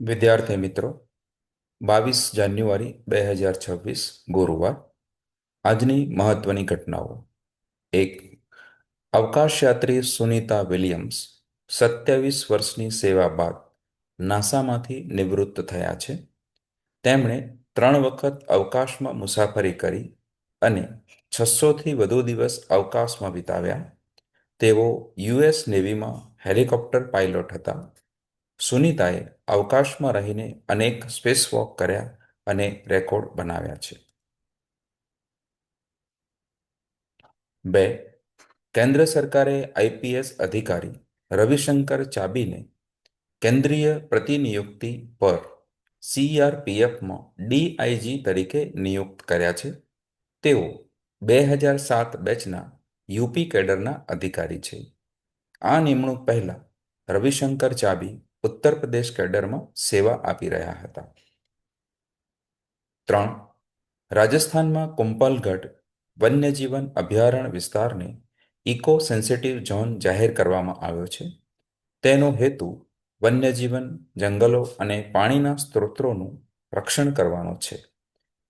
વિદ્યાર્થી મિત્રો, 22 જાન્યુઆરી 2026 ગુરુવાર. આજની મહત્વની ઘટનાઓ. એક, અવકાશયાત્રી સુનીતા વિલિયમ્સ 27 વર્ષની સેવા બાદ નાસામાંથી નિવૃત્ત થયા છે. તેમણે 3 વખત અવકાશમાં મુસાફરી કરી અને 600થી વધુ દિવસ અવકાશમાં વિતાવ્યા. તેઓ યુએસ નેવીમાં હેલિકોપ્ટર પાયલોટ હતા. સુનીતાએ અવકાશમાં રહીને અનેક સ્પેસવોક કર્યા અને રેકોર્ડ બનાવ્યા છે. 2, કેન્દ્ર સરકારે આઈપીએસ અધિકારી રવિશંકર ચાબીને કેન્દ્રીય પ્રતિનિયુક્તિ પર સીઆરપીએફમાં ડીઆઈજી તરીકે નિયુક્ત કર્યા છે. તેઓ 2007 બેચના યુપી કેડરના અધિકારી છે. આ નિમણૂક પહેલા રવિશંકર ચાબી ઉત્તર પ્રદેશ કેડરમાં સેવા આપી રહ્યા હતા. 3, રાજસ્થાનમાં કુંભલગઢ વન્યજીવન અભયારણ્ય વિસ્તારને ઇકો સેન્સિટિવ ઝોન જાહેર કરવામાં આવ્યો છે. તેનો હેતુ વન્યજીવન, જંગલો અને પાણીના સ્ત્રોતોનું રક્ષણ કરવાનો છે.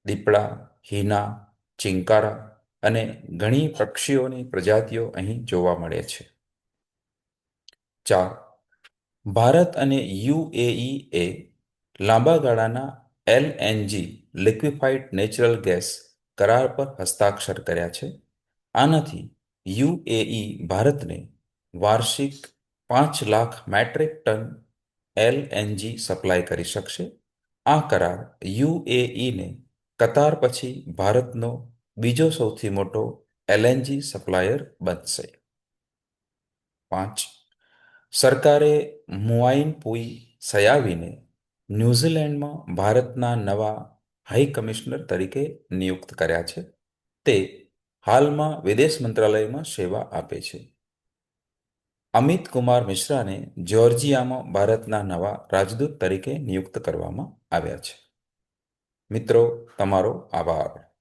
દીપડા, હિના, ચિંકારા અને ઘણી પક્ષીઓની પ્રજાતિઓ અહીં જોવા મળે છે. 4, ભારત અને યુએઈ એ લાંબા ગાળાના એલએનજી લિક્વિફાઇડ નેચરલ ગેસ કરાર પર હસ્તાક્ષર કર્યા છે. આનાથી યુએઈ ભારતને વાર્ષિક 5 lakh metric ton LNG supply કરી શકશે. આ કરાર યુએઈને કતાર પછી ભારતનો બીજો સૌથી મોટો એલએનજી સપ્લાયર બનશે. 5, સરકારે મુઆઇન પુઈ સયાવીને ન્યૂઝીલેન્ડમાં ભારતના નવા હાઈ કમિશનર તરીકે નિયુક્ત કર્યા છે. તે હાલમાં વિદેશ મંત્રાલયમાં સેવા આપે છે. અમિત કુમાર મિશ્રાને જ્યોર્જિયામાં ભારતના નવા રાજદૂત તરીકે નિયુક્ત કરવામાં આવ્યા છે. મિત્રો, તમારો આભાર.